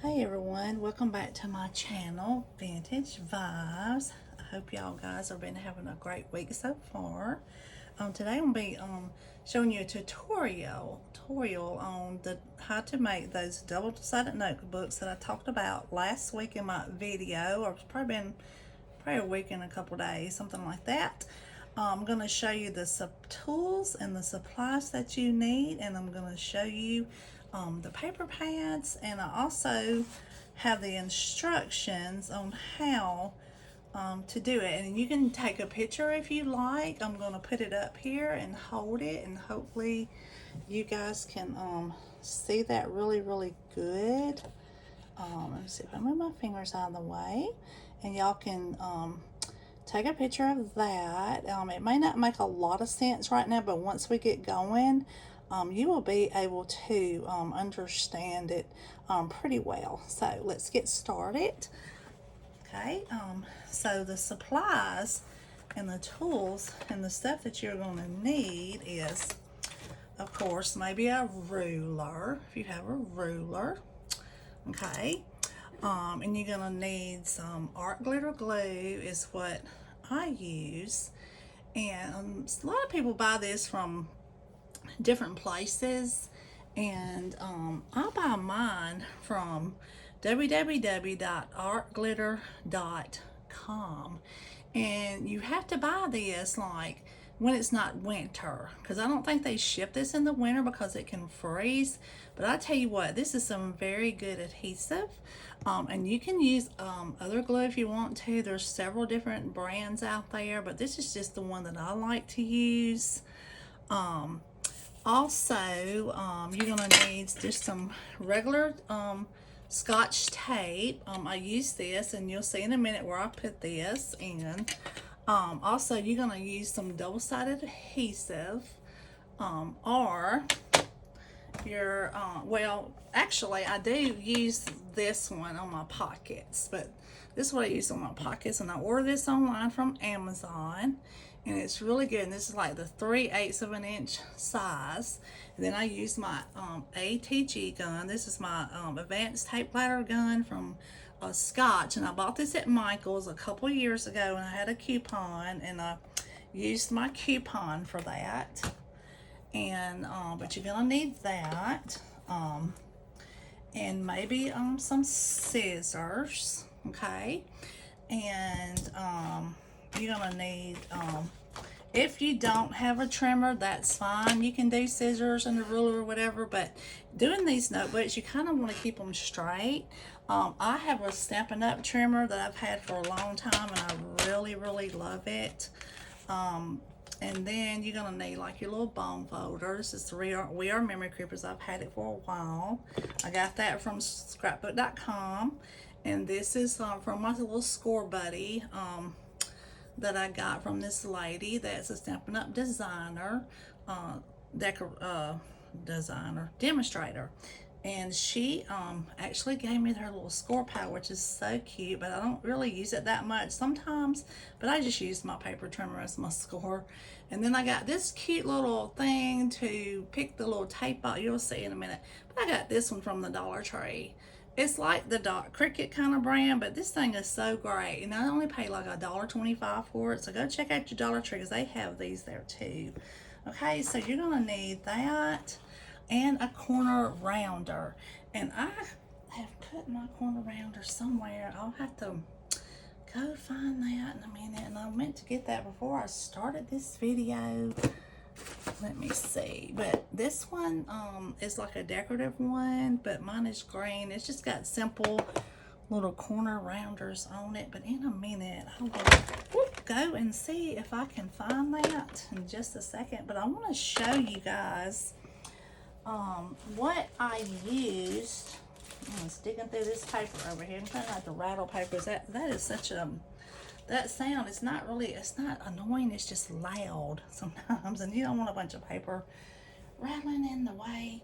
Hey everyone, welcome back to my channel, Vintage Vibes. I hope y'all guys have been having a great week so far. Today I'm going to be showing you a tutorial on how to make those double-sided notebooks that I talked about last week in my video, or it's probably a week and a couple days, something like that. I'm going to show you the tools and the supplies that you need, and I'm going to show you the paper pads, and I also have the instructions on how to do it. And you can take a picture if you like. I'm going to put it up here and hold it, and hopefully you guys can see that really good. Let me see if I move my fingers out of the way, and y'all can take a picture of that. It may not make a lot of sense right now, but once we get going, you will be able to understand it pretty well. So let's get started. Okay, so the supplies and the tools and the stuff that you're going to need is, of course, maybe a ruler, if you have a ruler. Okay, and you're going to need some art glitter glue is what I use. And a lot of people buy this from different places, and I buy mine from www.artglitter.com, and you have to buy this like when it's not winter, because I don't think they ship this in the winter because it can freeze. But I tell you what, this is some very good adhesive, and you can use other glue if you want to. There's several different brands out there, but this is just the one that I like to use. Also, you're going to need just some regular Scotch tape. I use this, and you'll see in a minute where I put this in. Also, you're going to use some double-sided adhesive, or your, well, actually, I do use this one on my pockets, but this is what I use on my pockets, and I ordered this online from Amazon, and it's really good. And this is like the 3/8 of an inch size. And then I use my ATG gun. This is my advanced tape ladder gun from Scotch, and I bought this at Michael's a couple years ago, and I had a coupon, and I used my coupon for that. And but you're gonna need that, and maybe some scissors, okay? And you're gonna need, if you don't have a trimmer, that's fine. You can do scissors and a ruler or whatever, but doing these notebooks, you kind of want to keep them straight. I have a Stampin' Up trimmer that I've had for a long time, and I really love it. And then you're going to need like your little bone folders. It's the We Are Memory Creepers. I've had it for a while. I got that from scrapbook.com. And this is from my little score buddy that I got from this lady that's a Stampin' Up designer, demonstrator. And she actually gave me her little score pad, which is so cute, but I don't really use it that much sometimes, but I just use my paper trimmer as my score. And then I got this cute little thing to pick the little tape out. You'll see in a minute. But I got this one from the Dollar Tree. It's like the Cricket kind of brand, but this thing is so great. And I only paid like $1.25 for it. So go check out your Dollar Tree, because they have these there too. Okay, so you're going to need that and a corner rounder. And I have put my corner rounder somewhere. I'll have to go find that in a minute. And I meant to get that before I started this video. Let me see. But this one is like a decorative one, but mine is green. It's just got simple little corner rounders on it. But in a minute, I'll go and see if I can find that in just a second. But I want to show you guys what I used. I'm sticking through this paper over here. I'm trying not to rattle papers. That is such a, that sound is not really, it's not annoying, it's just loud sometimes, and you don't want a bunch of paper rattling in the way.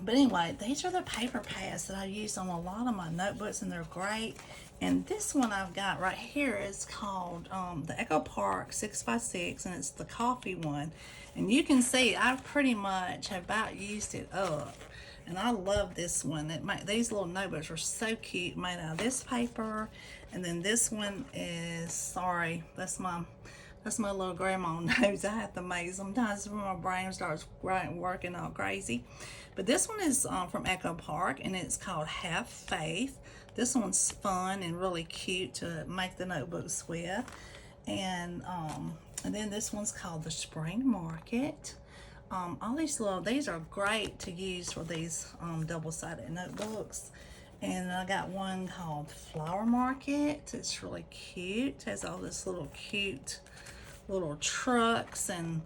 But anyway, these are the paper pads that I use on a lot of my notebooks, and they're great. And this one I've got right here is called the Echo Park 6x6, and it's the coffee one. And you can see I pretty much have about used it up. And I love this one. These little notebooks are so cute, made out of this paper. And then this one is, sorry, that's my little grandma nose. I have to make sometimes when my brain starts working all crazy. But this one is from Echo Park, and it's called Have Faith. This one's fun and really cute to make the notebooks with. And then this one's called the Spring Market. All these these are great to use for these double-sided notebooks. And I got one called Flower Market. It's really cute. It has all this little cute little trucks and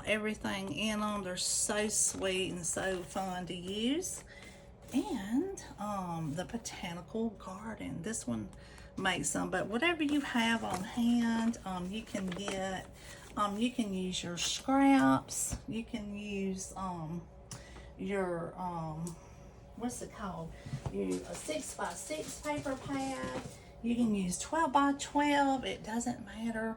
everything in them. They're so sweet and so fun to use. And the Botanical Garden. This one makes them, but whatever you have on hand, you can get. You can use your scraps. You can use your what's it called? A 6x6 paper pad. You can use 12x12. It doesn't matter.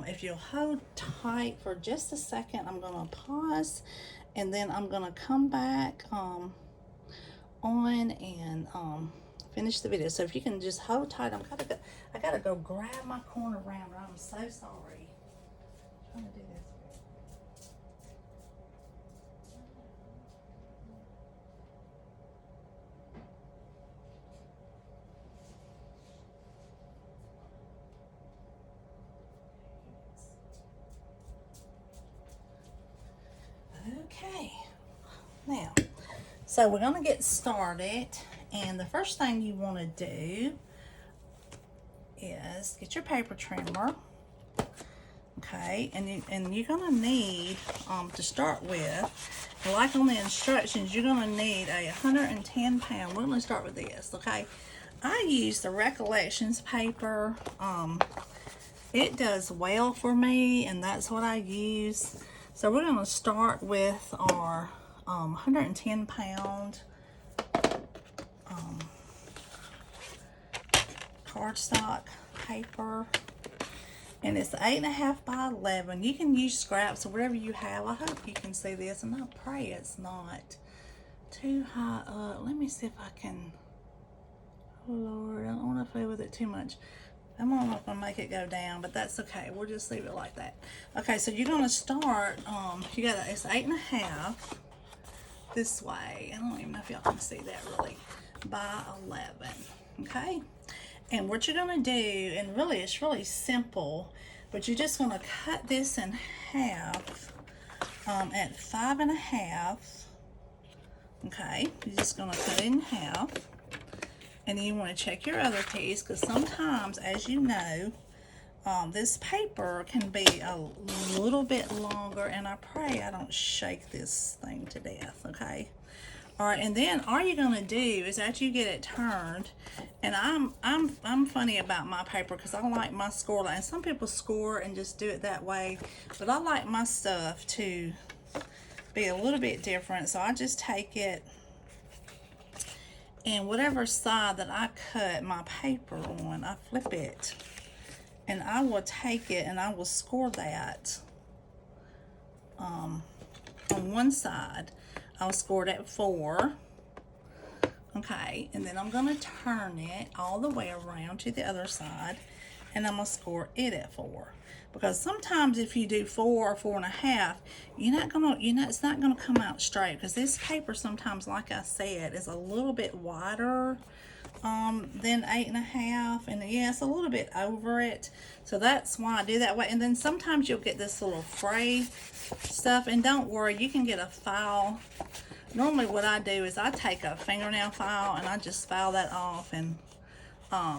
If you'll hold tight for just a second, I'm gonna pause, and then I'm gonna come back on and finish the video. So if you can just hold tight, I gotta go grab my corner rounder. I'm so sorry. I'm trying to do this. Okay, now, so we're gonna get started, and the first thing you want to do is get your paper trimmer. Okay, and you're gonna need to start with, like on the instructions, you're gonna need a 110 pound. We're gonna start with this. Okay, I use the Recollections paper. It does well for me, and that's what I use. So we're gonna start with our 110 pound cardstock paper. And it's 8.5 by 11. You can use scraps or whatever you have. I hope you can see this, and I pray it's not too high up. Let me see if I can. Oh Lord, I don't want to play with it too much. I'm not gonna make it go down, but that's okay. We'll just leave it like that. Okay, so you're gonna start. It's 8.5 this way. I don't even know if y'all can see that really. By 11. Okay. And what you're going to do, and really it's really simple, but you're just going to cut this in half at 5.5. Okay, you're just going to cut it in half. And then you want to check your other piece, because sometimes, as you know, this paper can be a little bit longer, and I pray I don't shake this thing to death. Okay. All right, and then all you're gonna do is after you get it turned, and I'm funny about my paper because I like my score line. Some people score and just do it that way, but I like my stuff to be a little bit different. So I just take it, and whatever side that I cut my paper on, I flip it, and I will take it and I will score that on one side. I'll score it at 4. Okay, and then I'm going to turn it all the way around to the other side, and I'm going to score it at 4. Because sometimes if you do 4 or 4.5, it's not gonna come out straight, because this paper sometimes, like I said, is a little bit wider than 8.5, and yeah, it's a little bit over it. So that's why I do that way. And then sometimes you'll get this little fray stuff, and don't worry, you can get a file. Normally what I do is I take a fingernail file and I just file that off, and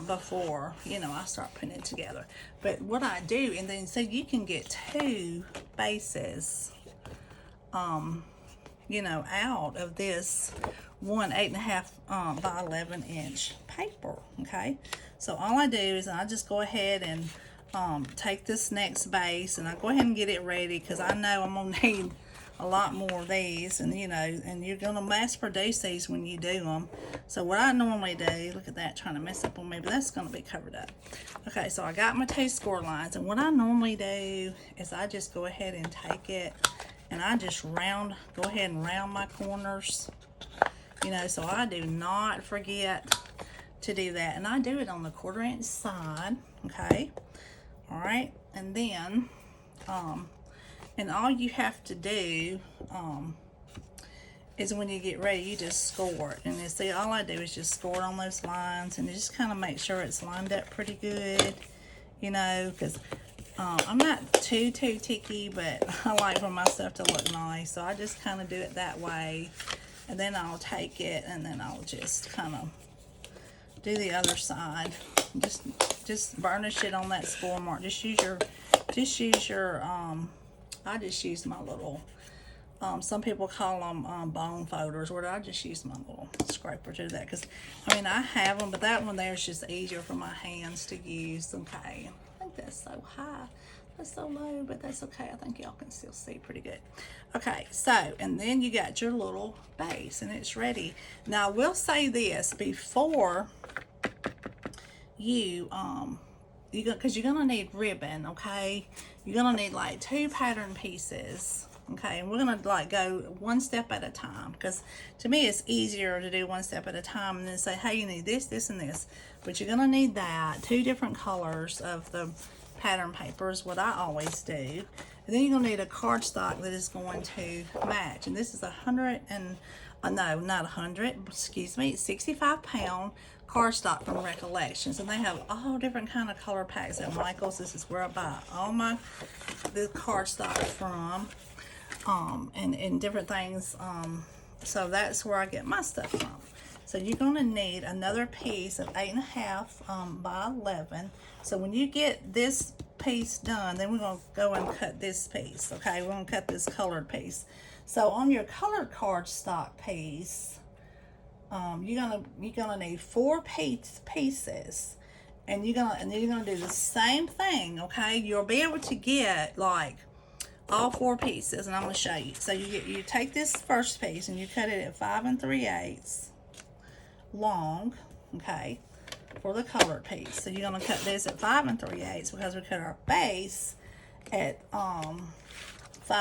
before I start putting it together. But what I do, and then so you can get 2 bases out of this one 8.5 by 11 inch paper. Okay, so all I do is I just go ahead and take this next base, and I go ahead and get it ready, because I know I'm gonna need a lot more of these, and and you're gonna mass produce these when you do them. So what I normally do, look at that, trying to mess up on me, but that's gonna be covered up. Okay, so I got my 2 score lines, and what I normally do is I just go ahead and take it and I just go ahead and round my corners, you know, so I do not forget to do that. And I do it on the 1/4 inch side, okay? All right, and then, and all you have to do, is when you get ready, you just score it. And you see, all I do is just score it on those lines, and you just kind of make sure it's lined up pretty good, you know, because I'm not too ticky, but I like for my stuff to look nice, so I just kind of do it that way. And then I'll take it, and then I'll just kind of do the other side. Just burnish it on that score mark. Just use your I just use my little, some people call them bone folders, where I just use my little scraper to do that, because I mean, I have them, but that one there is just easier for my hands to use. Okay, I think that's so high, that's so low, but that's okay. I think y'all can still see pretty good. Okay, so, and then you got your little base, and it's ready. Now I will say this before you because you're gonna need ribbon, okay? You're gonna need like 2 pattern pieces, okay? And we're gonna like go one step at a time, because to me it's easier to do one step at a time and then say, hey, you need this, this, and this. But you're gonna need that 2 different colors of the pattern paper is what I always do. And then you're gonna need a cardstock that is going to match. And this is 100 and no, not 100, excuse me, 65-pound cardstock from Recollections, and they have all different kind of color packs at Michael's. This is where I buy all the cardstock from, and different things. So that's where I get my stuff from. So you're gonna need another piece of 8.5 by 11. So when you get this piece done, then we're gonna go and cut this piece. Okay, we're gonna cut this colored piece. So on your colored cardstock piece, you're gonna need 4 pieces, and you're gonna do the same thing. Okay, you'll be able to get like all 4 pieces, and I'm gonna show you. So you take this first piece and you cut it at 5 3/8 long, okay, for the colored piece. So you're gonna cut this at 5 3/8 because we cut our base at 5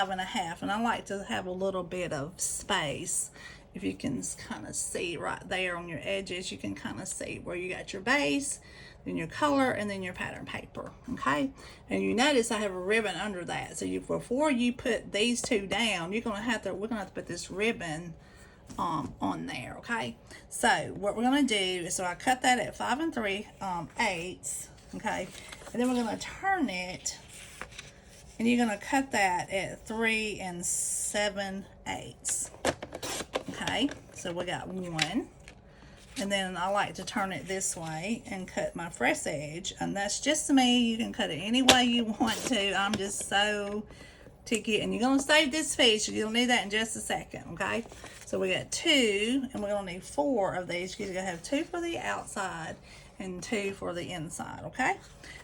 1/2, and I like to have a little bit of space. If you can kind of see right there on your edges, you can kind of see where you got your base, then your color, and then your pattern paper, okay? And you notice I have a ribbon under that. So before you put these 2 down, we're gonna have to put this ribbon on there, okay? So what we're gonna do is, so I cut that at 5 3/8, okay? And then we're gonna turn it, and you're gonna cut that at 3 7/8. Okay, so we got 1, and then I like to turn it this way and cut my fresh edge, and that's just me. You can cut it any way you want to. I'm just so ticky, and you're gonna save this piece. You'll need that in just a second, okay? So we got 2, and we're gonna need 4 of these. You're gonna have 2 for the outside and 2 for the inside, okay?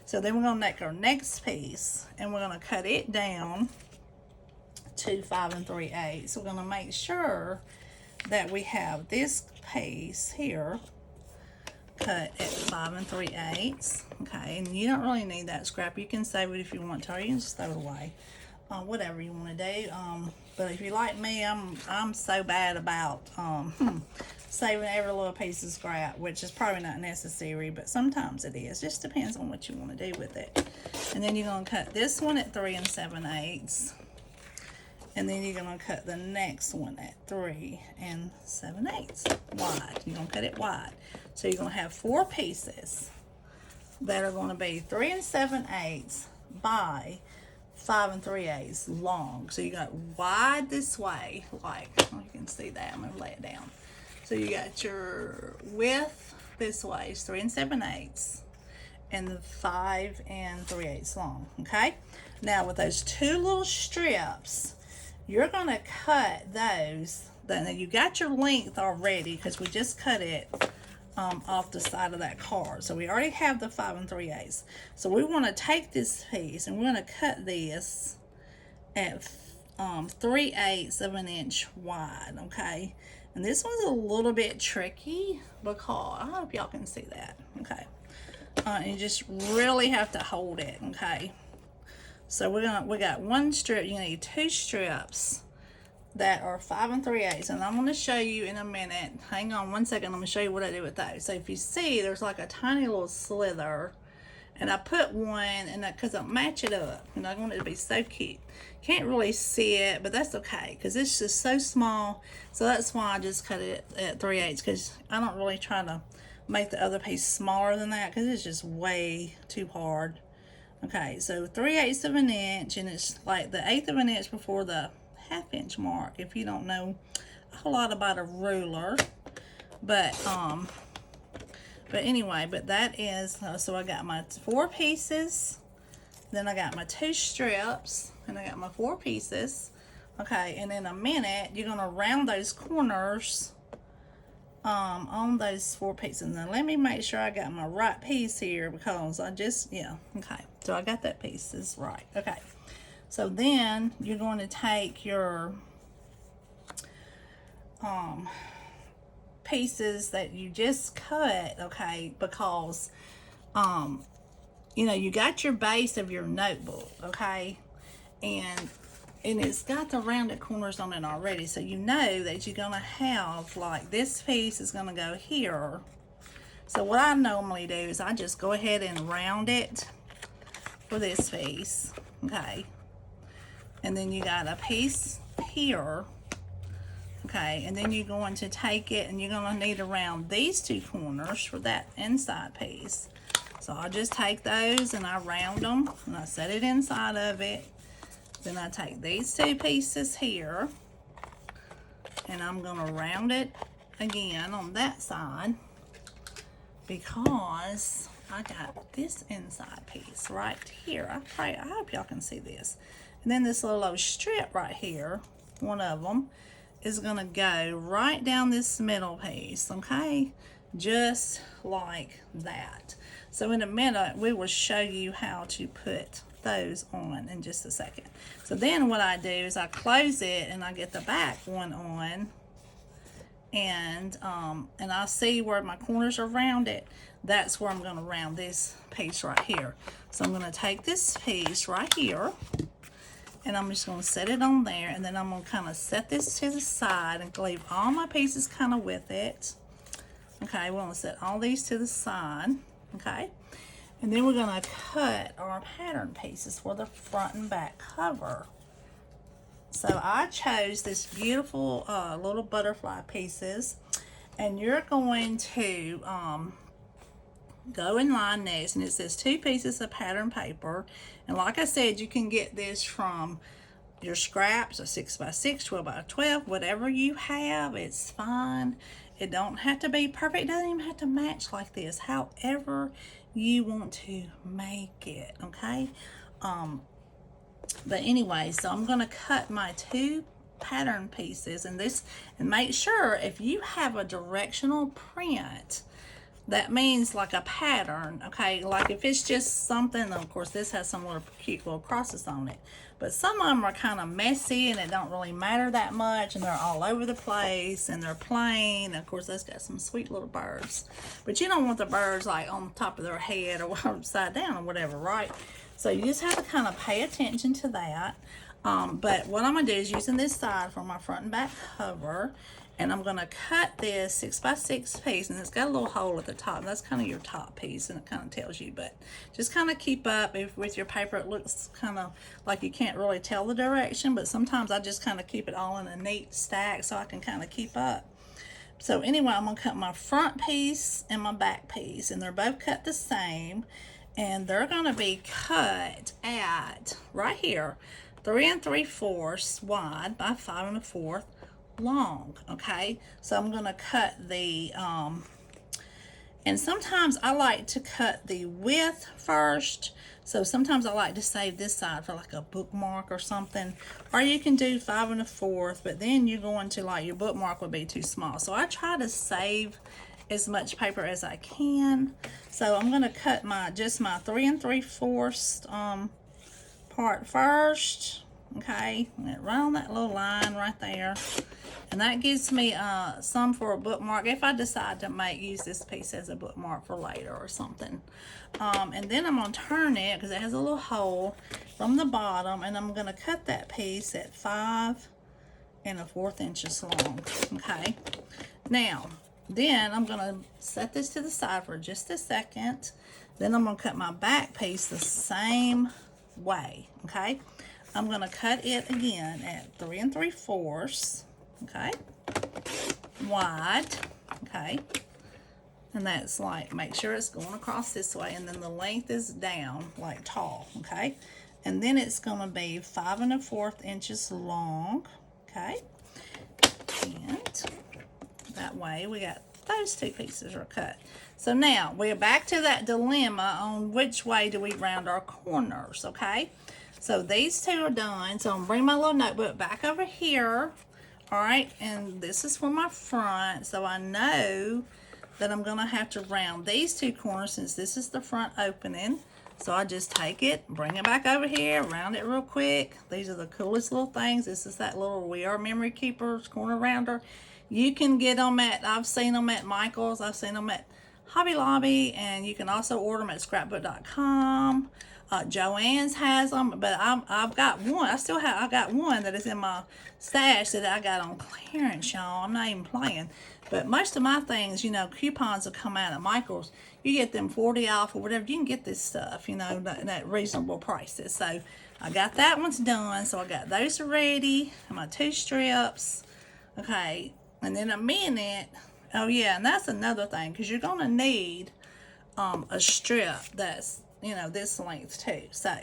So then we're gonna make our next piece, and we're gonna cut it down to 5 3/8. So we're gonna make sure that we have this piece here cut at 5 3/8, okay? And you don't really need that scrap. You can save it if you want to, or you can just throw it away, whatever you want to do. But if you're like me, I'm so bad about saving every little piece of scrap, which is probably not necessary, but sometimes it is. Just depends on what you want to do with it. And then you're gonna cut this one at 3 7/8. And then you're gonna cut the next one at 3 7/8 wide. You're gonna cut it wide. So you're gonna have 4 pieces that are gonna be 3 7/8 by 5 3/8 long. So you got wide this way, like, oh, you can see that. I'm gonna lay it down. So you got your width this way is 3 7/8, and the 5 3/8 long. Okay. Now with those 2 little strips, you're gonna cut those. Then you got your length already because we just cut it off the side of that card. So we already have the 5 3/8. So we want to take this piece and we're gonna cut this at 3/8 of an inch wide. Okay, and this one's a little bit tricky because I hope y'all can see that. Okay, and you just really have to hold it. Okay. So we got one strip. You need 2 strips that are 5 3/8, and I'm going to show you in a minute. Hang on one second. I'm going to show you what I do with those. So if you see, there's like a tiny little slither, and I put one, and because I match it up, and I want it to be so cute. Can't really see it, but that's okay because it's just so small. So that's why I just cut it at 3/8, because I don't really try to make the other piece smaller than that because it's just way too hard. Okay, so 3/8 of an inch, and it's like the 1/8 of an inch before the 1/2 inch mark, if you don't know a whole lot about a ruler. But anyway, but that is, so I got my 4 pieces, then I got my 2 strips, and I got my 4 pieces. Okay, and in a minute, you're gonna round those corners on those 4 pieces. Now let me make sure I got my right piece here, because I just, yeah, okay. So I got that piece is right. Okay. So then you're going to take your pieces that you just cut, okay, because you know, you got your base of your notebook, okay, and it's got the rounded corners on it already, so you know that you're gonna have, like, this piece is gonna go here. So what I normally do is I just go ahead and round it for this piece, okay, and then you got a piece here, okay, and then you're going to take it and you're going to need to round these 2 corners for that inside piece. So I'll just take those and I round them and I set it inside of it. Then I take these 2 pieces here and I'm going to round it again on that side, because I got this inside piece right here. I hope y'all can see this. And then this little strip right here, one of them, is gonna go right down this middle piece, okay? Just like that. So in a minute, we will show you how to put those on in just a second. So then what I do is I close it and I get the back one on, and I see where my corners are rounded. That's where I'm gonna round this piece right here. So I'm gonna take this piece right here, and I'm just gonna set it on there, and then I'm gonna kind of set this to the side and leave all my pieces kind of with it. Okay, we're gonna set all these to the side, okay? And then we're gonna cut our pattern pieces for the front and back cover. So I chose this beautiful little butterfly pieces, and you're going to go in line next, and it says 2 pieces of pattern paper. And like I said, you can get this from your scraps, a 6x6, 12x12, whatever you have, it's fine. It don't have to be perfect. It doesn't even have to match like this. However you want to make it, okay? But anyway, so I'm gonna cut my 2 pattern pieces, and make sure if you have a directional print, that means like a pattern, okay? Like if it's just something, of course this has some little cute little crosses on it, but some of them are kind of messy and it don't really matter that much, and they're all over the place and they're plain. Of course that's got some sweet little birds, but you don't want the birds like on top of their head or upside down or whatever, right? So you just have to kind of pay attention to that. But what I'm gonna do is using this side for my front and back cover, and I'm gonna cut this 6x6 piece, and it's got a little hole at the top. That's kind of your top piece, and it kind of tells you, but just kind of keep up. If with your paper it looks kind of like you can't really tell the direction, but sometimes I just kind of keep it all in a neat stack so I can kind of keep up. So anyway, I'm gonna cut my front piece and my back piece, and they're both cut the same, and they're gonna be cut at right here 3 3/4 wide by 5 1/4 long, okay? So I'm gonna cut the and sometimes I like to cut the width first. So sometimes I like to save this side for like a bookmark or something, or you can do 5 1/4, but then you're going to, like, your bookmark would be too small. So I try to save as much paper as I can. So I'm gonna cut just my 3 3/4 part first, okay? Right on that little line right there. And that gives me some for a bookmark if I decide to use this piece as a bookmark for later or something. And then I'm going to turn it, because it has a little hole from the bottom, and I'm going to cut that piece at 5 1/4 inches long. Okay. Now, then I'm going to set this to the side for just a second. Then I'm going to cut my back piece the same way. Okay. I'm going to cut it again at 3 3/4. Okay, wide. Okay, and that's like, make sure it's going across this way, and then the length is down like tall. Okay, and then it's going to be 5 1/4 inches long. Okay, and that way we got those two pieces are cut. So now we're back to that dilemma on which way do we round our corners. Okay, so these two are done. So I'm going to bring my little notebook back over here. All right, and this is for my front, so I know that I'm going to have to round these two corners since this is the front opening. So I just take it, bring it back over here, round it real quick. These are the coolest little things. This is that little We Are Memory Keepers corner rounder. You can get them at, I've seen them at Michael's, I've seen them at Hobby Lobby, and you can also order them at scrapbook.com. Joann's has them, but I've got one. I got one that is in my stash that I got on clearance, y'all. I'm not even playing. But most of my things, you know, coupons will come out at Michael's. You get them 40 off or whatever. You can get this stuff, you know, at reasonable prices. So I got that one's done. So I got those ready. My 2 strips. Okay. And then a minute. Oh yeah, and that's another thing, because you're going to need a strip that's, you know, this length too. So,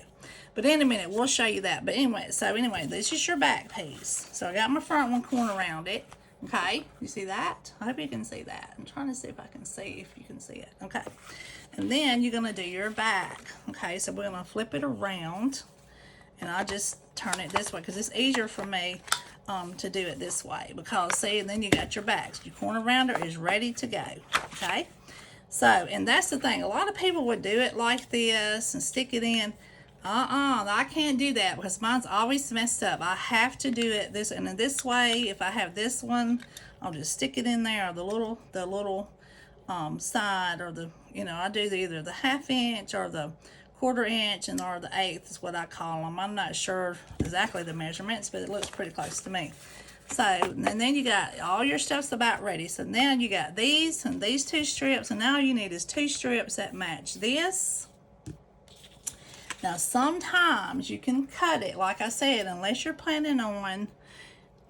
but in a minute we'll show you that. But anyway, this is your back piece. So I got my front one corner around it. Okay, you see that? I hope you can see that. I'm trying to see if I can see if you can see it. Okay, and then you're gonna do your back. Okay, so we're gonna flip it around, and I just turn it this way because it's easier for me to do it this way. Because see, and then you got your backs. Your corner rounder is ready to go. Okay. So, and that's the thing. A lot of people would do it like this and stick it in. I can't do that because mine's always messed up. I have to do it this and in this way. If I have this one, I'll just stick it in there, or the little side, or the, you know, I do either the 1/2 inch or the 1/4 inch, and or the 1/8 is what I call them. I'm not sure exactly the measurements, but it looks pretty close to me. So, and then you got all your stuff's about ready. So now you got these and these 2 strips, and now all you need is 2 strips that match this. Now sometimes you can cut it, like I said, unless you're planning on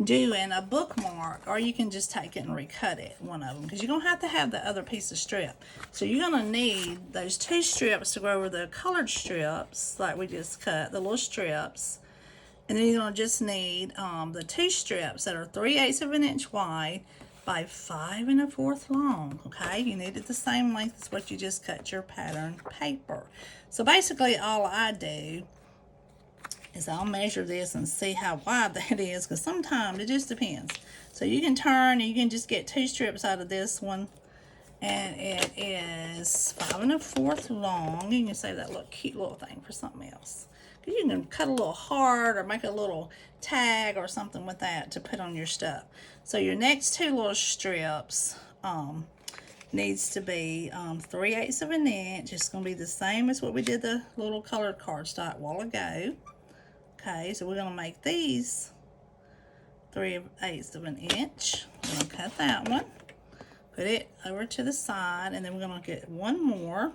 doing a bookmark, or you can just take it and recut it, one of them, because you're going to have the other piece of strip. So you're going to need those 2 strips to go over the colored strips, like we just cut, the little strips. And then you're going to just need the 2 strips that are 3/8 of an inch wide by 5 1/4 long. Okay, you need it the same length as what you just cut your pattern paper. So basically all I do is I'll measure this and see how wide that is, because sometimes it just depends. So you can turn and you can just get 2 strips out of this one, and it is 5 1/4 long. You can save that little cute little thing for something else. You can cut a little heart or make a little tag or something with that to put on your stuff. So your next 2 little strips needs to be 3/8 of an inch. It's going to be the same as what we did the little colored cardstock a while ago. Okay, so we're going to make these 3/8 of an inch. We're going to cut that one, put it over to the side, and then we're going to get one more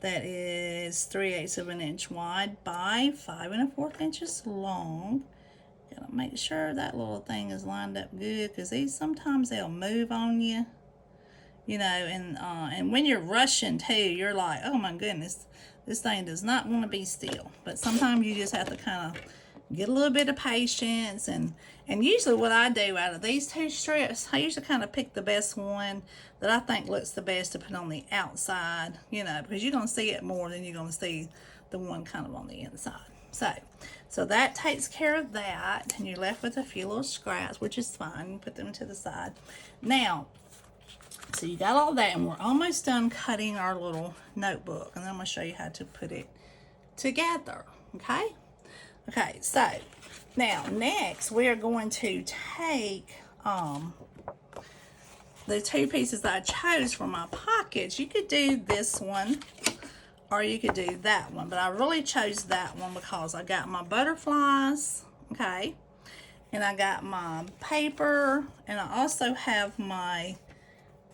that is 3/8 of an inch wide by 5 1/4 inches long. Gotta make sure that little thing is lined up good, because these sometimes they'll move on you, you know, and when you're rushing too, you're like, oh my goodness, this thing does not want to be still. But sometimes you just have to kind of get a little bit of patience, and usually what I do out of these 2 strips, I usually kind of pick the best one that I think looks the best to put on the outside, you know, because you're going to see it more than you're going to see the one kind of on the inside. So that takes care of that, and you're left with a few little scraps, which is fine. You put them to the side. Now, so you got all that, and we're almost done cutting our little notebook, and then I'm going to show you how to put it together, okay? Okay, so Now, next, we're going to take the two pieces that I chose for my pockets. You could do this one or you could do that one, but I really chose that one because I got my butterflies, okay, and I got my paper, and I also have my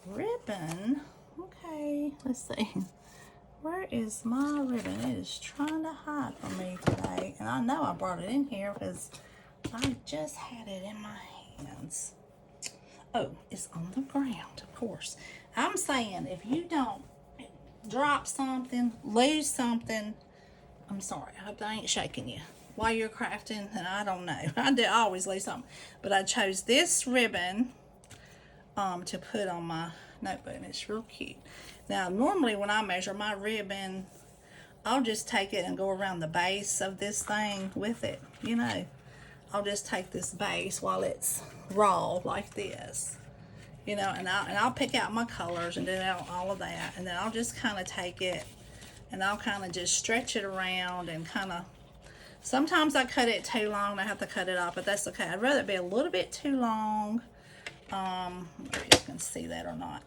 ribbon. Okay, let's see. Where is my ribbon? It is trying to hide from me today, and I know I brought it in here because I just had it in my hands. Oh, it's on the ground, of course. I'm saying if you don't drop something, lose something, I'm sorry. I hope I ain't shaking you while you're crafting, and I don't know. I always lose something. But I chose this ribbon to put on my notebook, and it's real cute. Now, normally when I measure my ribbon, I'll just take it and go around the base of this thing with it, you know. I'll just take this base while it's raw like this, you know, and I'll pick out my colors and do all of that, and then I'll just kind of take it and I'll kind of just stretch it around and kind of, sometimes I cut it too long and I have to cut it off, but that's okay. I'd rather it be a little bit too long. I don't know if you can see that or not,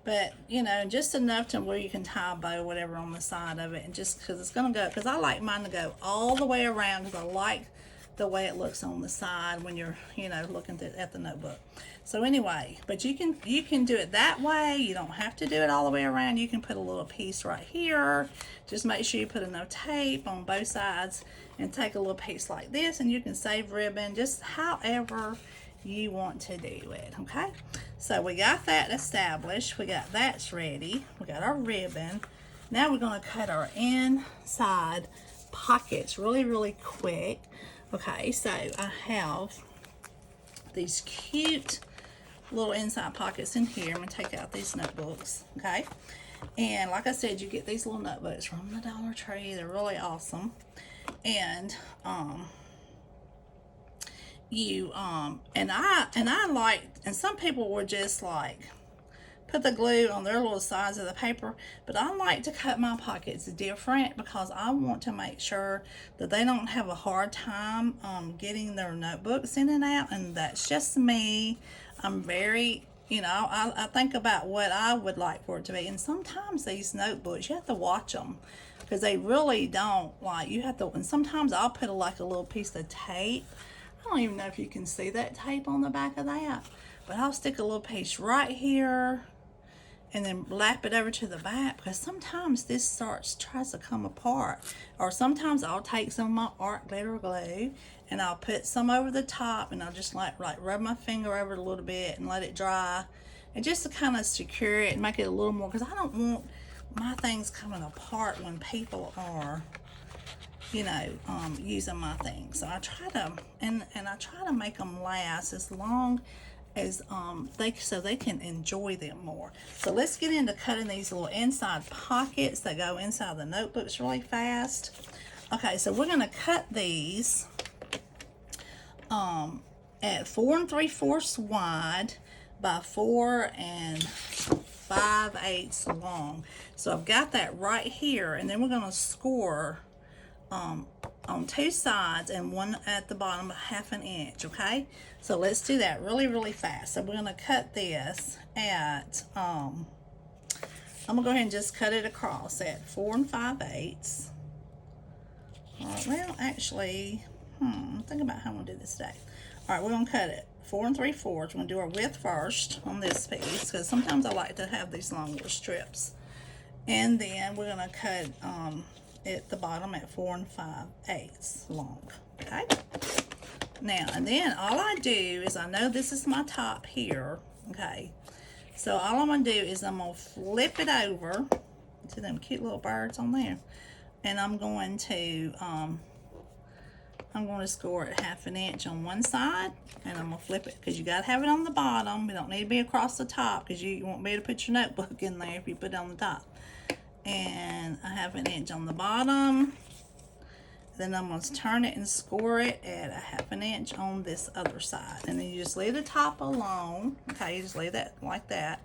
but you know, just enough to where you can tie a bow or whatever on the side of it, and just because it's going to go, because I like mine to go all the way around because I like the way it looks on the side when you're, you know, looking at the notebook. So anyway, but you can do it that way. You don't have to do it all the way around. You can put a little piece right here. Just make sure you put enough tape on both sides and take a little piece like this, and you can save ribbon just however you want to do it. Okay, so we got that established. We got that's ready. We got our ribbon. Now we're going to cut our inside pockets really quick. Okay, so I have these cute little inside pockets in here. I'm going to take out these notebooks, okay? And like I said, you get these little notebooks from the Dollar Tree. They're really awesome. And I like, and some people were just like put the glue on their little sides of the paper, but I like to cut my pockets different because I want to make sure that they don't have a hard time getting their notebooks in and out, and that's just me. I'm very, you know, I think about what I would like for it to be, and sometimes these notebooks, you have to watch them because they really don't, like, you have to, and sometimes I'll put like a little piece of tape. I don't even know if you can see that tape on the back of that, but I'll stick a little piece right here and then lap it over to the back, because sometimes this tries to come apart. Or sometimes I'll take some of my art glitter glue and I'll put some over the top, and I'll just like rub my finger over it a little bit and let it dry, and just to kind of secure it and make it a little more, because I don't want my things coming apart when people are, you know, using my things. So I try to, and I try to make them last as long as so they can enjoy them more. So let's get into cutting these little inside pockets that go inside the notebooks really fast. Okay, so we're going to cut these at 4 3/4 wide by 4 5/8 long. So I've got that right here, and then we're going to score on two sides and one at the bottom, 1/2 inch. Okay, so let's do that really fast. So we're going to cut this at I'm gonna go ahead and just cut it across at 4 5/8. All right, well, actually, think about how I'm gonna do this today. All right, we're gonna cut it 4 3/4. We're gonna do our width first on this piece, because sometimes I like to have these long little strips, and then we're gonna cut at the bottom at 4 5/8 long. Okay, now, and then all I do is, I know this is my top here, okay, so all I'm going to do is I'm going to flip it over to them cute little birds on there, and I'm going to score it 1/2 inch on one side, and I'm going to flip it, because you got to have it on the bottom. It don't need to be across the top, because you won't be able to put your notebook in there if you put it on the top. And 1/2 inch on the bottom. Then I'm going to turn it and score it at 1/2 inch on this other side. And then you just leave the top alone. Okay, you just leave that like that.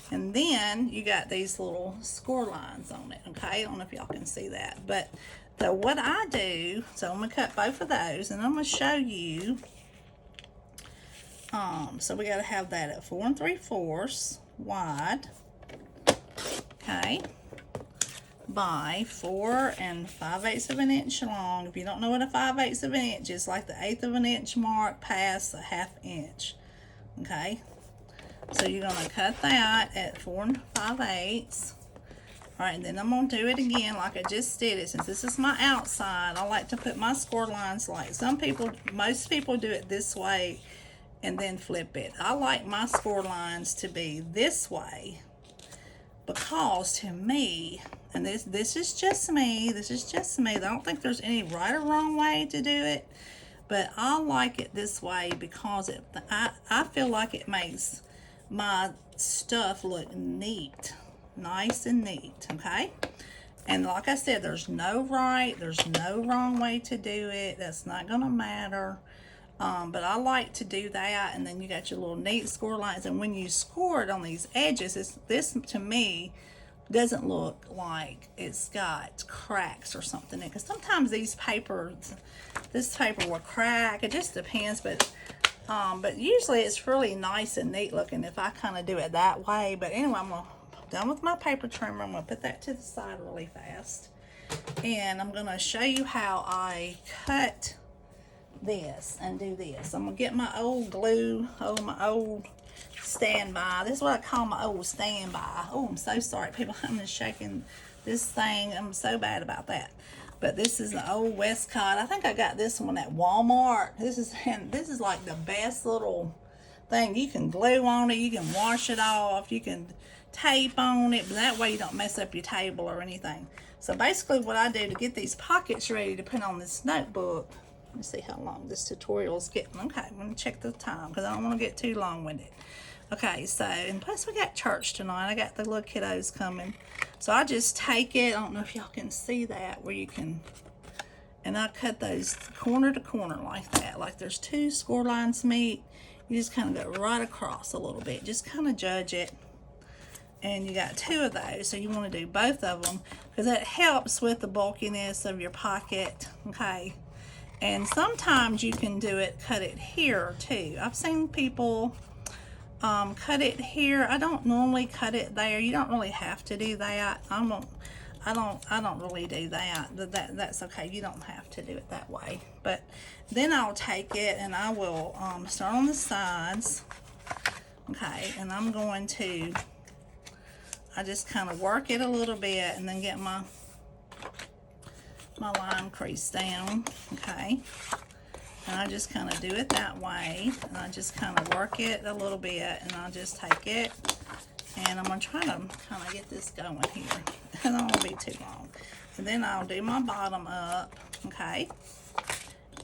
And then you got these little score lines on it. Okay, I don't know if y'all can see that, but So what I do, so I'm going to cut both of those, and I'm going to show you. So we got to have that at 4 3/4 wide, okay, by 4 5/8 of an inch long. If you don't know what a 5/8 of an inch is, like the 1/8 of an inch mark past the 1/2 inch, okay. So you're going to cut that at 4 5/8. All right, and then I'm going to do it again like I just did it. Since this is my outside, I like to put my score lines like most people do it this way and then flip it. I like my score lines to be this way because to me, and this is just me, I don't think there's any right or wrong way to do it, but I like it this way because I feel like it makes my stuff look neat. Nice and neat, okay? And like I said, there's no right, there's no wrong way to do it. That's not gonna matter. But I like to do that, and then you got your little neat score lines. And when you score it on these edges, this to me doesn't look like it's got cracks or something. Because sometimes this paper will crack. It just depends, but usually it's really nice and neat looking if I kind of do it that way. But anyway, I'm done with my paper trimmer. I'm going to put that to the side really fast. And I'm going to show you how I cut this and do this. I'm going to get my old glue, my old standby. This is what I call my old standby. Oh, I'm so sorry, people. I'm just shaking this thing. I'm so bad about that. But this is the old Westcott. I think I got this one at Walmart. This is like the best little thing. You can glue on it. You can wash it off. You can tape on it, but that way you don't mess up your table or anything. So basically what I do to get these pockets ready to put on this notebook, let me see how long this tutorial is getting. Okay, I'm going to check the time because I don't want to get too long with it. Okay, so, and plus we got church tonight. I got the little kiddos coming. So I just take it, I don't know if y'all can see that, where you can, and I cut those corner to corner like that. Like there's two score lines meet. You just kind of go right across a little bit. Just kind of judge it. And you got two of those, so you want to do both of them because that helps with the bulkiness of your pocket, okay? And sometimes you can cut it here too. I've seen people cut it here. I don't normally cut it there. You don't really have to do that. I don't really do that. That's okay. You don't have to do it that way. But then I'll take it and I will start on the sides, okay? And I'm going to. I just kind of work it a little bit and then get my line crease down, okay? And I just kind of do it that way. And I just kind of work it a little bit and I'll just take it. And I'm going to try to kind of get this going here. It don't want to be too long. And then I'll do my bottom up, okay?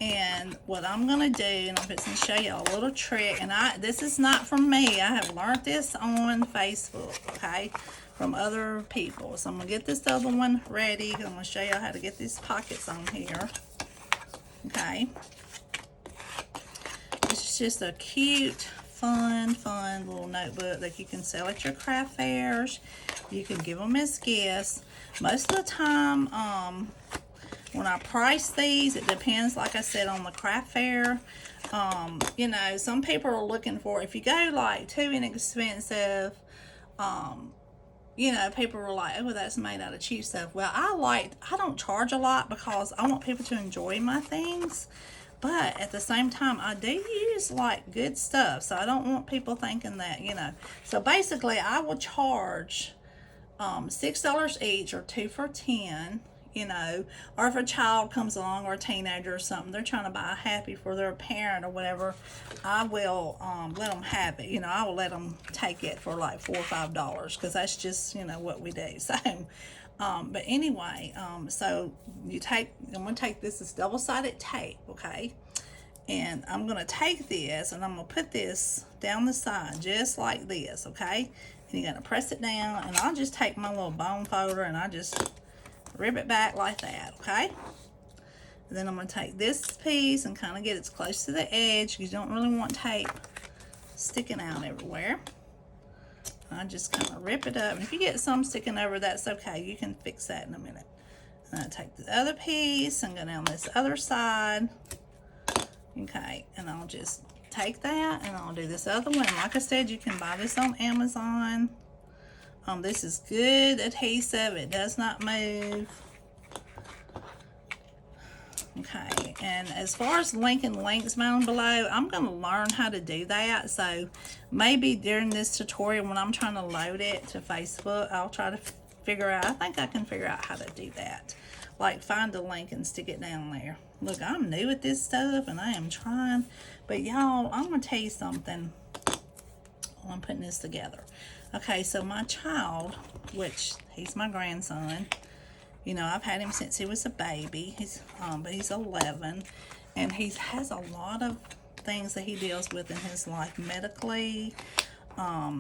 And what I'm going to do, and I'm just going to show you a little trick. And this is not from me. I have learned this on Facebook, okay? From other people. So I'm going to get this other one ready. I'm going to show you how to get these pockets on here. Okay. This is just a cute, fun little notebook that you can sell at your craft fairs. You can give them as gifts. Most of the time, when I price these, it depends, like I said, on the craft fair. You know, some people are looking for, if you go like too inexpensive, you know, people were like, oh, that's made out of cheap stuff. Well, I don't charge a lot because I want people to enjoy my things. But at the same time, I do use like good stuff. So I don't want people thinking that, you know. So basically, I will charge $6 each or 2 for $10. You know, or if a child comes along or a teenager or something, they're trying to buy a happy for their parent or whatever, I will let them have it. You know, I will let them take it for like $4 or $5 because that's just, you know, what we do. So, but anyway, so I'm going to take this as double-sided tape, okay? And I'm going to take this and I'm going to put this down the side just like this, okay? And you're going to press it down, and I'll just take my little bone folder and I just rip it back like that, okay? And then I'm going to take this piece and kind of get it as close to the edge because you don't really want tape sticking out everywhere. I just kind of rip it up. And if you get some sticking over, that's okay. You can fix that in a minute. And I take the other piece and go down this other side. Okay, and I'll just take that and I'll do this other one. Like I said, you can buy this on Amazon. This is good adhesive. It does not move. Okay, and as far as linking links down below, I'm going to learn how to do that. So maybe during this tutorial when I'm trying to load it to Facebook, I'll try to figure out, I think I can figure out how to do that. Like find the link and stick it down there. Look, I'm new at this stuff and I am trying. But y'all, I'm going to tell you something while I'm putting this together. Okay, so my child, which he's my grandson, you know, I've had him since he was a baby. But he's 11, and he has a lot of things that he deals with in his life medically.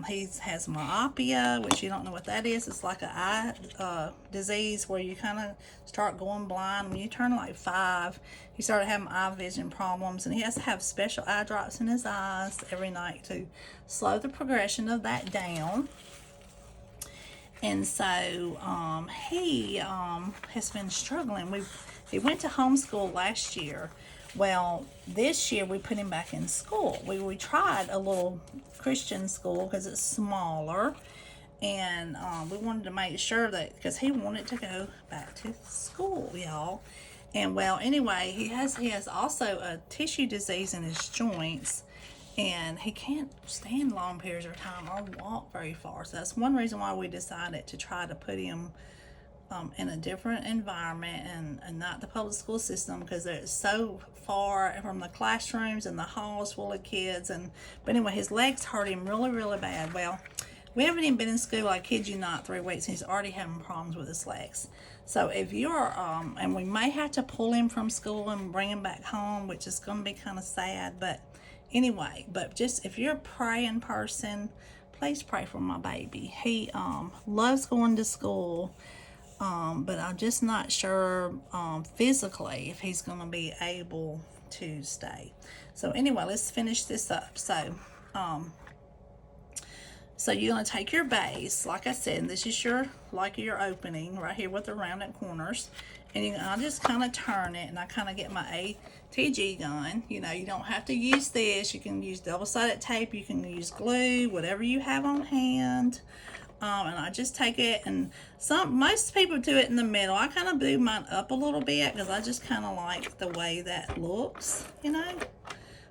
He has myopia, which you don't know what that is. It's like an eye disease where you kind of start going blind. When you turn like 5, he started having eye vision problems, and he has to have special eye drops in his eyes every night to slow the progression of that down. And so he has been struggling. He went to homeschool last year. Well, this year we put him back in school. We tried a little Christian school because it's smaller. And we wanted to make sure that, because he wanted to go back to school, y'all. And well, anyway, he has also a tissue disease in his joints. And he can't stand long periods of time or walk very far. So that's one reason why we decided to try to put him in a different environment and not the public school system, because they're so far from the classrooms and the halls full of kids. But anyway, his legs hurt him really, really bad. Well, we haven't even been in school, I kid you not, 3 weeks, and he's already having problems with his legs. So if you're, and we may have to pull him from school and bring him back home, which is going to be kind of sad, but anyway, but just if you're a praying person, please pray for my baby. He loves going to school, but I'm just not sure physically if he's going to be able to stay. So anyway, let's finish this up. So you're going to take your base, like I said, and this is your opening right here with the rounded corners. And I'll just kind of turn it, and I kind of get my ATG gun. You know, you don't have to use this. You can use double-sided tape. You can use glue, whatever you have on hand. And I just take it, and most people do it in the middle. I kind of blew mine up a little bit because I just kind of like the way that looks, you know.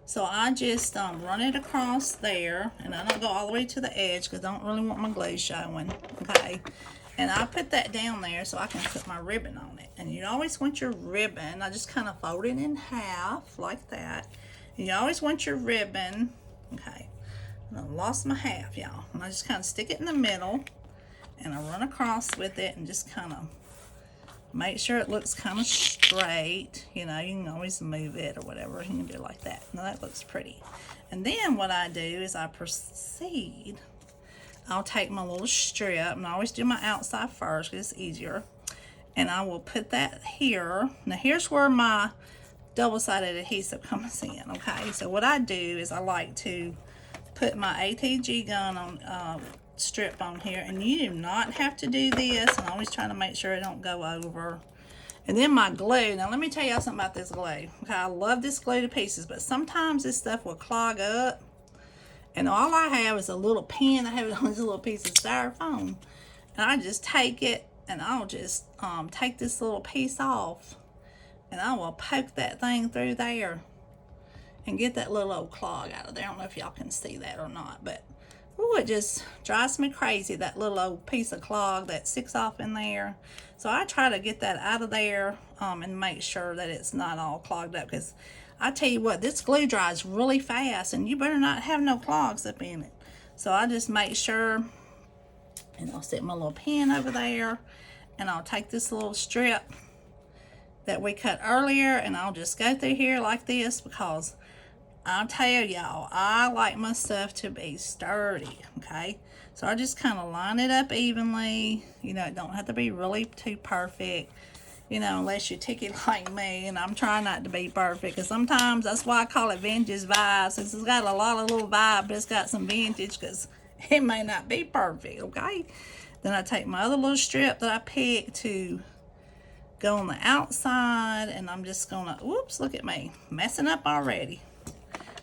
So I just run it across there, and I don't go all the way to the edge because I don't really want my glue showing, okay. And I put that down there so I can put my ribbon on it. And you always want your ribbon, I just kind of fold it in half like that. And you always want your ribbon, okay. And I lost my half, y'all. And I just kind of stick it in the middle, and I run across with it and just kind of make sure it looks kind of straight. You know, you can always move it or whatever. You can do it like that. Now that looks pretty. And then what I do is I proceed. I'll take my little strip, and I always do my outside first because it's easier. And I will put that here. Now here's where my double-sided adhesive comes in, okay? So what I do is I like to put my ATG gun on strip on here, and you do not have to do this. I'm always trying to make sure it don't go over. And then my glue. Now let me tell y'all something about this glue. Okay, I love this glue to pieces, but sometimes this stuff will clog up. And all I have is a little pen. I have it on this little piece of styrofoam. And I just take it, and I'll just take this little piece off, and I will poke that thing through there and get that little old clog out of there. I don't know if y'all can see that or not, but ooh, it just drives me crazy, that little old piece of clog that sticks off in there. So I try to get that out of there and make sure that it's not all clogged up, because I tell you what, this glue dries really fast, and you better not have no clogs up in it. So I just make sure, and I'll set my little pen over there, and I'll take this little strip that we cut earlier, and I'll just go through here like this, because I'll tell y'all, I like my stuff to be sturdy, okay? So I just kind of line it up evenly. You know, it don't have to be really too perfect, you know, unless you're ticky like me, and I'm trying not to be perfect, because sometimes that's why I call it vintage vibes. It's got a lot of little vibe, but it's got some vintage, because it may not be perfect, okay? Then I take my other little strip that I picked to go on the outside, and I'm just gonna, whoops, look at me, messing up already.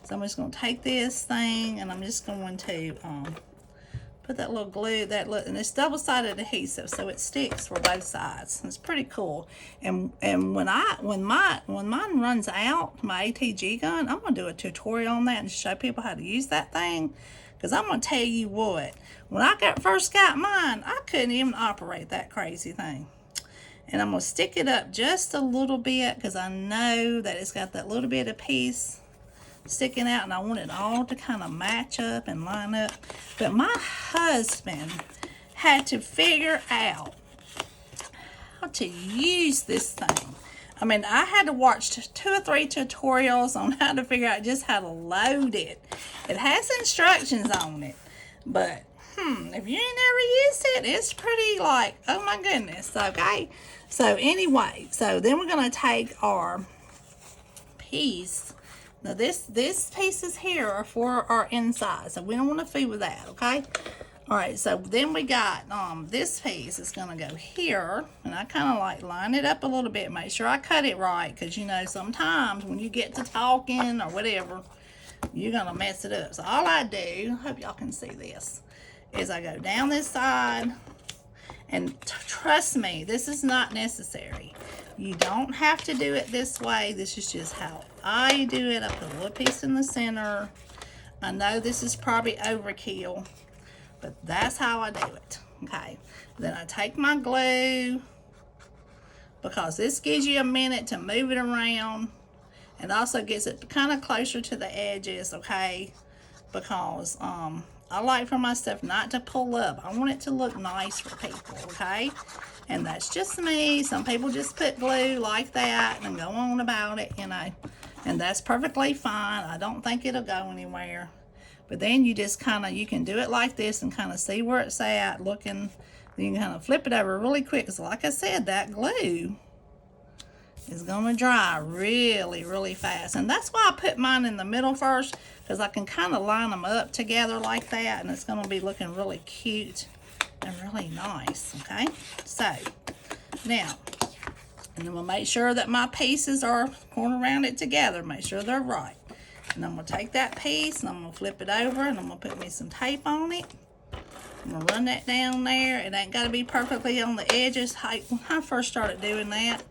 So I'm just gonna take this thing, and I'm just going to put that little glue, and it's double-sided adhesive, so it sticks for both sides. It's pretty cool. And when mine runs out, my ATG gun, I'm gonna do a tutorial on that and show people how to use that thing. Because I'm gonna tell you what, when I first got mine, I couldn't even operate that crazy thing. And I'm gonna stick it up just a little bit, because I know that it's got that little bit of piece sticking out, and I want it all to kind of match up and line up. But my husband had to figure out how to use this thing. I mean, I had to watch 2 or 3 tutorials on how to figure out just how to load it. It has instructions on it, but if you ain't never used it, it's pretty like, oh my goodness. Okay, so anyway, so then we're gonna take our piece. Now this pieces here are for our inside, so we don't want to fool with that, okay? All right, so then we got this piece is gonna go here, and I kind of like line it up a little bit, make sure I cut it right, because you know sometimes when you get to talking or whatever, you're gonna mess it up. So all I do, I hope y'all can see this, is I go down this side, and trust me, this is not necessary. You don't have to do it this way. This is just how I do it. I put a little piece in the center. I know this is probably overkill, but that's how I do it. Okay, then I take my glue, because this gives you a minute to move it around, and also gets it kind of closer to the edges, okay? Because I like for my stuff not to pull up. I want it to look nice for people, okay? And that's just me. Some people just put glue like that and go on about it, you know, and that's perfectly fine. I don't think it'll go anywhere. But then you just kind of, you can do it like this and kind of see where it's at, looking. Then you can kind of flip it over really quick, because like I said, that glue is going to dry really, really fast. And that's why I put mine in the middle first, because I can kind of line them up together like that, and it's going to be looking really cute and really nice, okay? So, now, and then we'll make sure that my pieces are going around it together, make sure they're right. And I'm going to take that piece, and I'm going to flip it over, and I'm going to put me some tape on it. I'm going to run that down there. It ain't got to be perfectly on the edges. When I first started doing that,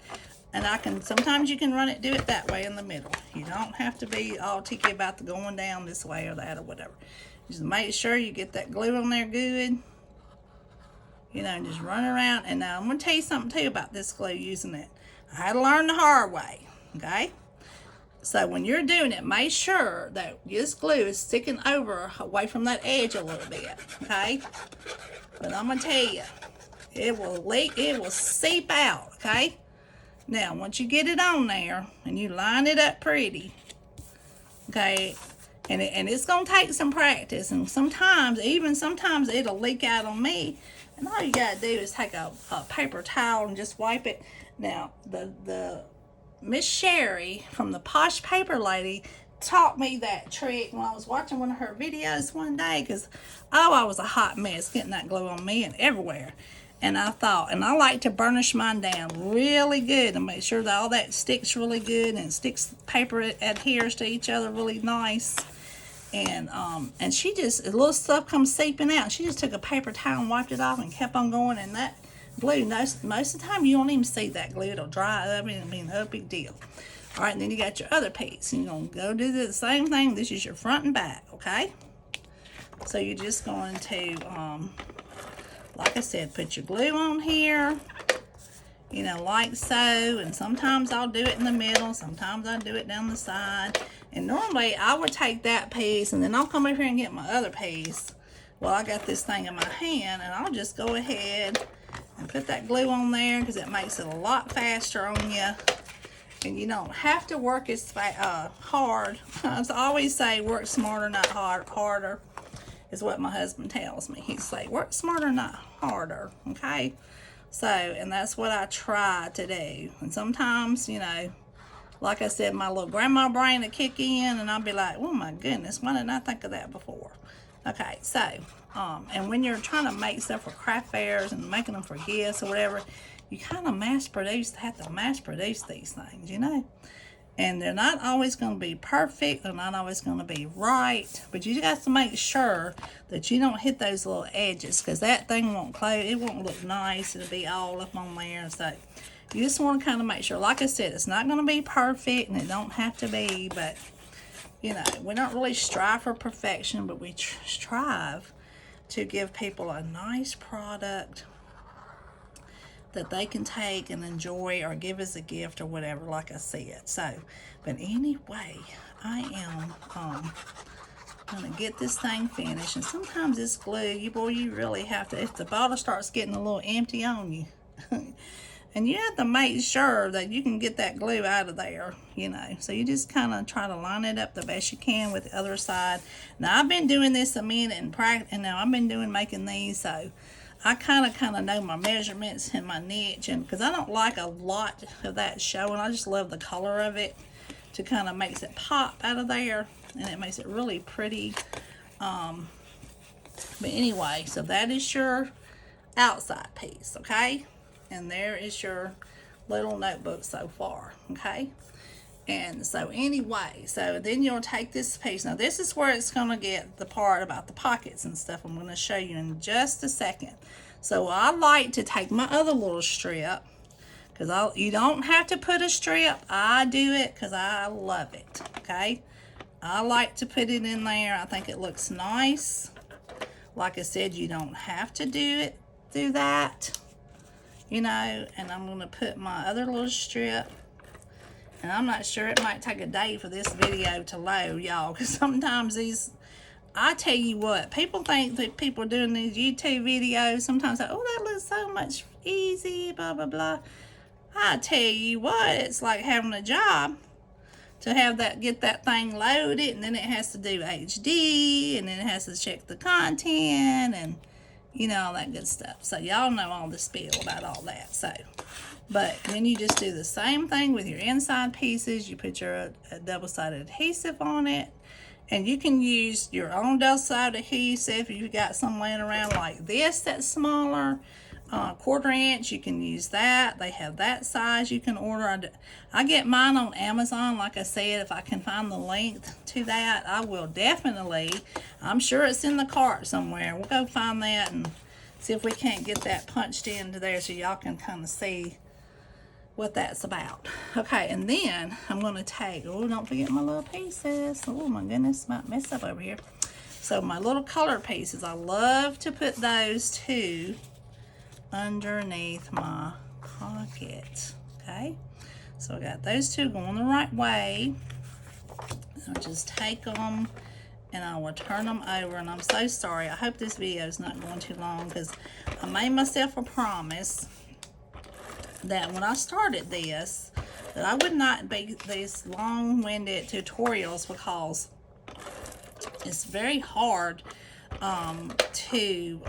and sometimes you can do it that way in the middle. You don't have to be all ticky about the going down this way or that or whatever. Just make sure you get that glue on there good. You know, and just run around. And now I'm going to tell you something too about this glue, using it. I had to learn the hard way, okay? So when you're doing it, make sure that this glue is sticking over away from that edge a little bit, okay? But I'm going to tell you, it will leak, it will seep out, okay? Now, once you get it on there and you line it up pretty, okay, and it's going to take some practice, and sometimes it'll leak out on me, and all you got to do is take a paper towel and just wipe it. Now, the Miss Sherry from the Posh Paper Lady taught me that trick when I was watching one of her videos one day, because, I was a hot mess getting that glue on me and everywhere. And I thought, and I like to burnish mine down really good and make sure that all that sticks really good, and paper adheres to each other really nice. And she just, a little stuff comes seeping out. She just took a paper towel and wiped it off and kept on going. And that glue, most of the time you won't even see that glue. It'll dry up, and I mean, no big deal. All right, and then you got your other piece. And you're going to go do the same thing. This is your front and back, okay? So you're just going to, like I said, put your glue on here, you know, like so. And sometimes I'll do it in the middle. Sometimes I'll do it down the side. And normally I would take that piece, and then I'll come over here and get my other piece. Well, I got this thing in my hand, and I'll just go ahead and put that glue on there, because it makes it a lot faster on you. And you don't have to work as hard. I always say work smarter, not harder, is what my husband tells me. He'd say, work smarter, not harder, okay? So, and that's what I try to do. And sometimes, you know, like I said, my little grandma brain would kick in, and I'll be like, oh my goodness, why didn't I think of that before? Okay, so, and when you're trying to make stuff for craft fairs and making them for gifts or whatever, you kind of have to mass produce these things, you know. And they're not always going to be perfect. They're not always going to be right. But you got to make sure that you don't hit those little edges, because that thing won't close. It won't look nice. It'll be all up on there. So you just want to kind of make sure. Like I said, it's not going to be perfect, and it don't have to be. But, you know, we don't really strive for perfection, but we strive to give people a nice product that they can take and enjoy or give as a gift or whatever, like I said. So, but anyway, I am gonna get this thing finished. And sometimes this glue, you really have to, if the bottle starts getting a little empty on you, and you have to make sure that you can get that glue out of there, you know. So you just kind of try to line it up the best you can with the other side. Now, I've been doing this a minute and now I've been making these, so I kind of know my measurements and my niche, and because I don't like a lot of that showing, I just love the color of it to kind of makes it pop out of there, and it makes it really pretty. But anyway, so that is your outside piece, okay? And there is your little notebook so far, okay? And so anyway, so then you'll take this piece. Now this is where it's going to get the part about the pockets and stuff. I'm going to show you in just a second. So I like to take my other little strip, because you don't have to put a strip. I do it because I love it, okay? I like to put it in there. I think it looks nice. Like I said, you don't have to do that, you know. And I'm going to put my other little strip. And I'm not sure, it might take a day for this video to load, y'all, because sometimes these, I tell you what, people think that people doing these YouTube videos sometimes say, oh, that looks so much easy, blah, blah, blah. I tell you what, it's like having a job to have that, get that thing loaded, and then it has to do HD, and then it has to check the content, and, you know, all that good stuff. So y'all know all the spiel about all that, so. But then you just do the same thing with your inside pieces. You put your double-sided adhesive on it. And you can use your own double-sided adhesive if you've got some laying around like this that's smaller. 1/4 inch, you can use that. They have that size you can order. I get mine on Amazon. Like I said, if I can find the length to that, I will definitely. I'm sure it's in the cart somewhere. We'll go find that and see if we can't get that punched into there so y'all can kind of see what that's about. Okay, and then I'm going to take, oh, don't forget my little pieces. Oh my goodness, might mess up over here. So my little color pieces, I love to put those two underneath my pocket. Okay, so I got those two going the right way. I'll just take them and I will turn them over. And I'm so sorry, I hope this video is not going too long, because I made myself a promise that when I started this, that I would not be these long-winded tutorials, because it's very hard to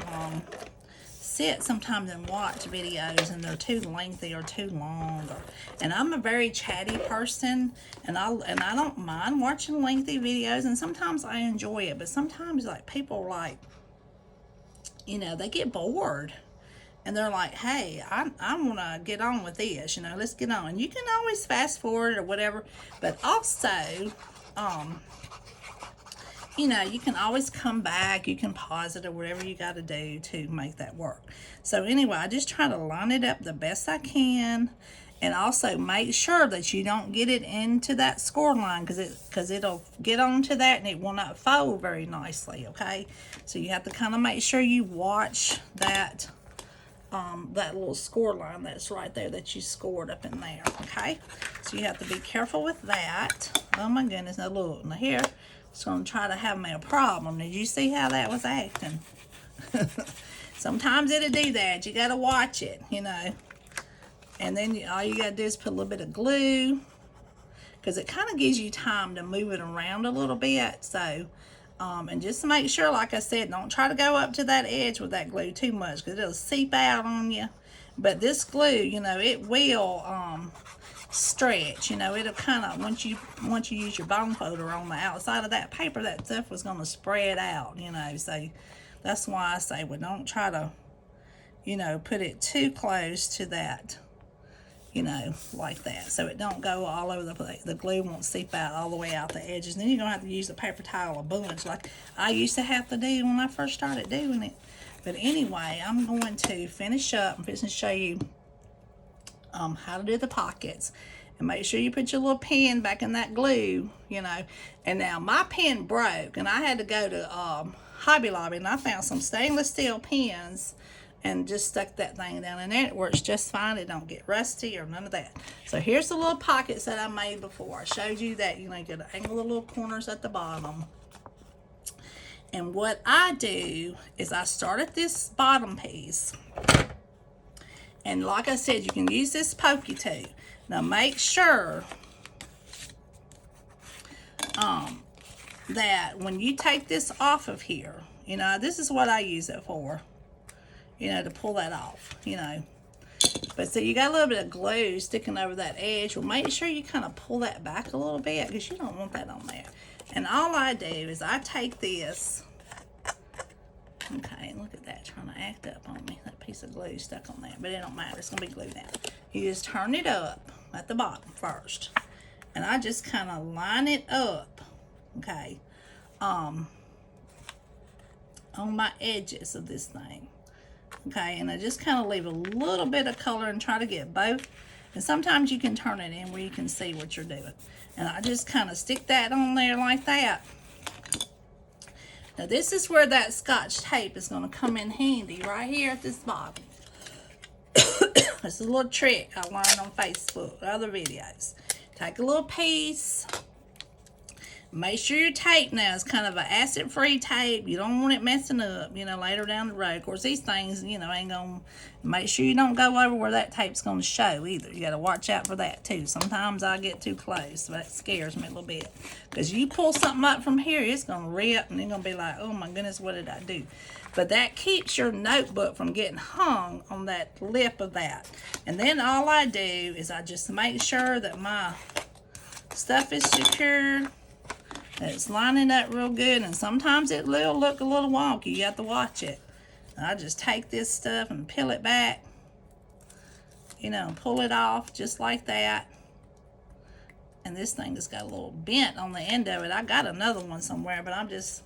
sit sometimes and watch videos, and they're too lengthy or too long. And I'm a very chatty person, and I don't mind watching lengthy videos, and sometimes I enjoy it, but sometimes like people like, you know, they get bored. And they're like, hey, I want to get on with this, you know, let's get on. And you can always fast forward or whatever. But also, you know, you can always come back. You can pause it or whatever you got to do to make that work. So anyway, I just try to line it up the best I can. And also make sure that you don't get it into that score line, because it'll get onto that and it will not fold very nicely, okay? So you have to kind of make sure you watch that that little score line that's right there that you scored up in there, okay? So you have to be careful with that. Oh my goodness, now look, now here, it's going to try to have me a problem. Did you see how that was acting? Sometimes it'll do that. You got to watch it, you know. And then all you got to do is put a little bit of glue, because it kind of gives you time to move it around a little bit. So, and just to make sure, like I said, don't try to go up to that edge with that glue too much, because it'll seep out on you. But this glue, you know, it will stretch. You know, it'll kind of, once you use your bone folder on the outside of that paper, that stuff was going to spread out, you know. So that's why I say, well, don't try to, you know, put it too close to that, you know, like that, so it don't go all over the place. The glue won't seep out all the way out the edges. And then you're gonna have to use the paper towel a bunch, like I used to have to do when I first started doing it. But anyway, I'm going to finish up. I'm going to show you how to do the pockets. And make sure you put your little pen back in that glue, you know. And now my pen broke, and I had to go to Hobby Lobby, and I found some stainless steel pens and just stuck that thing down in there. It works just fine. It don't get rusty or none of that. So here's the little pockets that I made before. I showed you that, you know, you got to angle the little corners at the bottom. And what I do is I start at this bottom piece. And like I said, you can use this pokey too. Now make sure that when you take this off of here, you know, this is what I use it for, you know, to pull that off, you know. But so you got a little bit of glue sticking over that edge. Well, make sure you kind of pull that back a little bit, because you don't want that on there. And all I do is I take this. Okay, look at that, trying to act up on me. That piece of glue stuck on there, but it don't matter. It's going to be glued down. You just turn it up at the bottom first. And I just kind of line it up, okay, on my edges of this thing. Okay, and I just kind of leave a little bit of color and try to get both. And sometimes you can turn it in where you can see what you're doing. And I just kind of stick that on there like that. Now this is where that Scotch tape is going to come in handy, right here at this bottom. This is a little trick I learned on Facebook, other videos. Take a little piece. Make sure your tape now is kind of an acid-free tape. You don't want it messing up, you know, later down the road. Of course, these things, you know, ain't going to... Make sure you don't go over where that tape's going to show either. You got to watch out for that, too. Sometimes I get too close, so that scares me a little bit. Because you pull something up from here, it's going to rip, and you're going to be like, oh, my goodness, what did I do? But that keeps your notebook from getting hung on that lip of that. And then all I do is I just make sure that my stuff is secured. It's lining up real good, and sometimes it will look a little wonky. You have to watch it. I just take this stuff and peel it back, you know, pull it off just like that. And this thing has got a little bent on the end of it. I got another one somewhere, but I'm just,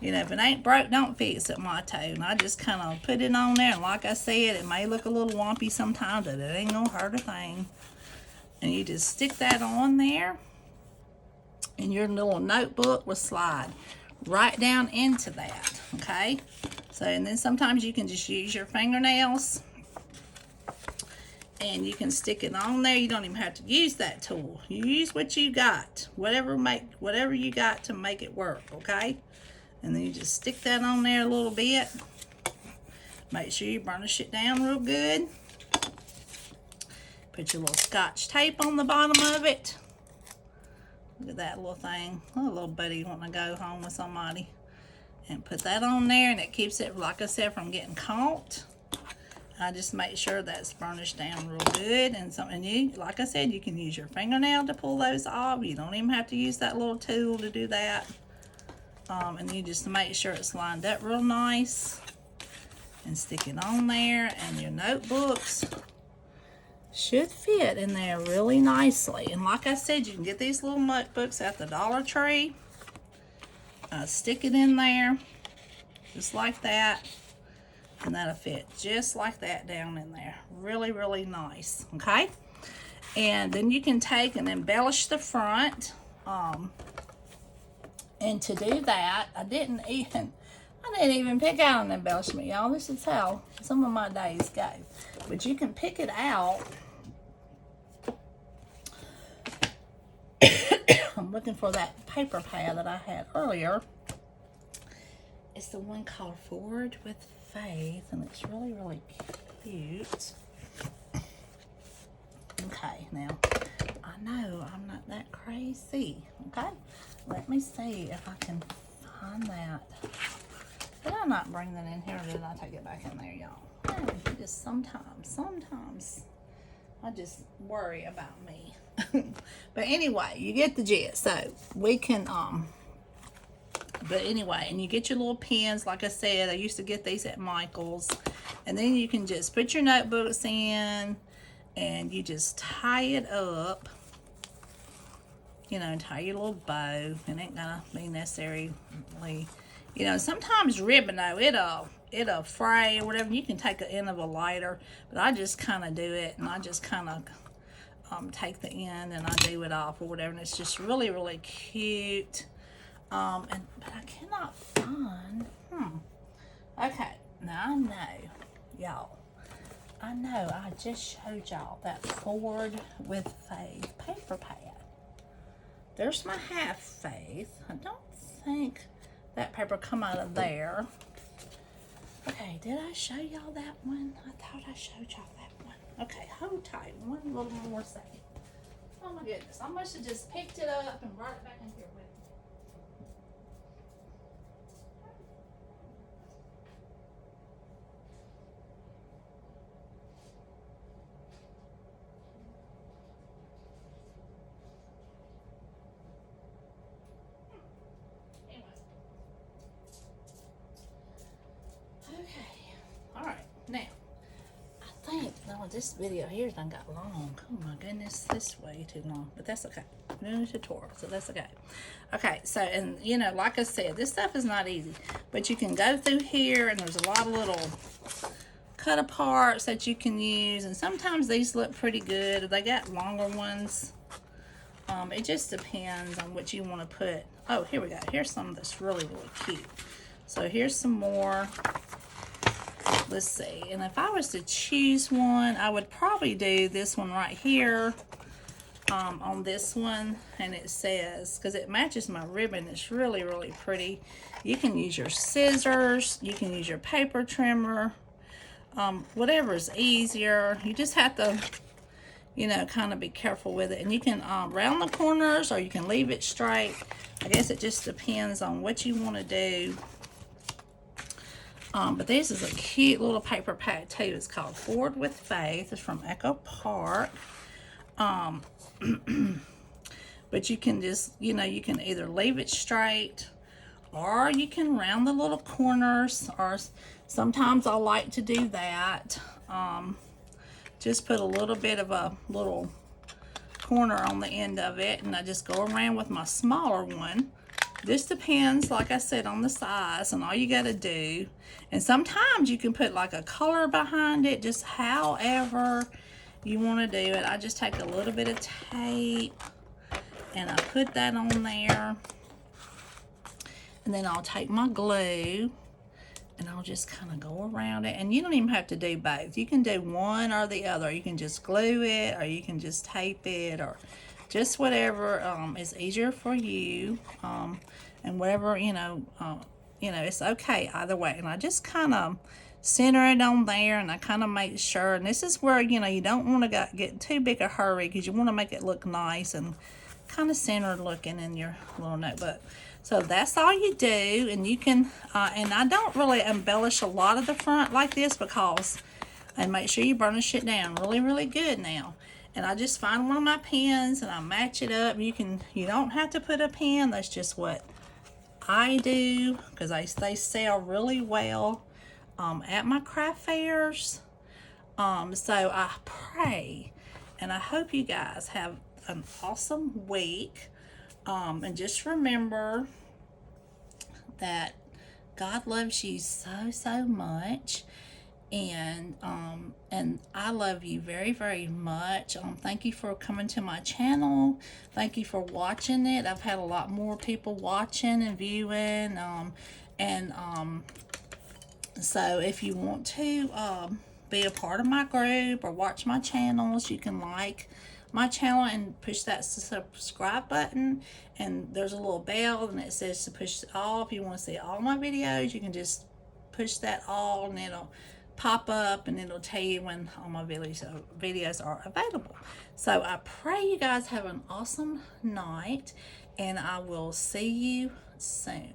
you know, if it ain't broke, don't fix it, motto. And I just kind of put it on there, and like I said, it may look a little wompy sometimes, but it ain't gonna hurt a thing. And you just stick that on there, and your little notebook will slide right down into that, okay? So, and then sometimes you can just use your fingernails, and you can stick it on there. You don't even have to use that tool. You use what you got, whatever you got to make it work, okay? And then you just stick that on there a little bit. Make sure you burnish it down real good. Put your little Scotch tape on the bottom of it. Look at that little thing. Oh, little buddy wanting to go home with somebody. And put that on there, and it keeps it, like I said, from getting caught. I just make sure that's burnished down real good. And you, like I said, you can use your fingernail to pull those off. You don't even have to use that little tool to do that. And you just make sure it's lined up real nice. And stick it on there, and your notebooks should fit in there really nicely. And like I said, you can get these little notebooks at the Dollar Tree. Stick it in there just like that, and that'll fit just like that down in there. Really, really nice, okay? And then you can take and embellish the front. And to do that, I didn't even pick out an embellishment, y'all. This is how some of my days go. But you can pick it out. I'm looking for that paper pad that I had earlier. It's the one called Forward with Faith, and it's really, really cute. Okay, now, I know I'm not that crazy, okay? Let me see if I can find that. Did I not bring that in here, or did I take it back in there, y'all? Just sometimes I just worry about me. But anyway, you get the gist. So we can But anyway, and you get your little pens. Like I said, I used to get these at Michael's. And then you can just put your notebooks in and you just tie it up. You know, tie your little bow. It ain't gonna be necessarily, you know, sometimes ribbon though, it'll fray or whatever. You can take the end of a lighter, but I just kind of do it, and I just kind of take the end and I do it off or whatever, and it's just really, really cute. But I cannot find. Okay, now I know, y'all. I know I just showed y'all that Forward with Faith paper pad. There's my Have Faith. I don't think that paper come out of there. Okay, did I show y'all that one? I thought I showed y'all that one. Okay, hold tight. One little more second. Oh my goodness, I must have just picked it up and brought it back in here with me. Okay, all right, now, I think, no, this video here done got long. Oh my goodness, this way too long, but that's okay. I'm doing a tutorial, so that's okay. Okay, so, and you know, like I said, this stuff is not easy, but you can go through here and there's a lot of little cut aparts that you can use, and sometimes these look pretty good. They got longer ones. It just depends on what you want to put. Oh, here we go. Here's some that's really, really cute. So here's some more. Let's see. And if I was to choose one, I would probably do this one right here. On this one, and it says, because it matches my ribbon, it's really, really pretty. You can use your scissors. You can use your paper trimmer. Whatever is easier. You just have to, you know, kind of be careful with it. And you can round the corners or you can leave it straight. I guess it just depends on what you want to do. But this is a cute little paper pad too. It's called Forward with Faith. It's from Echo Park. But you can just, you know, you can either leave it straight or you can round the little corners, or sometimes I like to do that. Just put a little bit of a little corner on the end of it, and I just go around with my smaller one. This depends, like I said, on the size and all you got to do. And sometimes you can put like a color behind it, just however you want to do it. I just take a little bit of tape and I put that on there. And then I'll take my glue and I'll just kind of go around it. And you don't even have to do both. You can do one or the other. You can just glue it, or you can just tape it, or just whatever is easier for you. And whatever, you know, it's okay either way. And I just kind of center it on there, and I kind of make sure. And this is where, you know, you don't want to get too big a hurry, because you want to make it look nice and kind of centered looking in your little notebook. So that's all you do. And you can, and I don't really embellish a lot of the front like this, because, and make sure you burnish it down really, really good now. And I just find one of my pens and I match it up. You don't have to put a pen. That's just what I do, because they sell really well at my craft fairs. So I pray and I hope you guys have an awesome week. And just remember that God loves you so, so much. And I love you very, very much. Thank you for coming to my channel. Thank you for watching it. I've had a lot more people watching and viewing. So if you want to be a part of my group or watch my channels, you can like my channel and push that subscribe button, and there's a little bell and it says to push all. If you want to see all my videos, you can just push that all, and it'll pop up and it'll tell you when all my videos are available. So I pray you guys have an awesome night, and I will see you soon.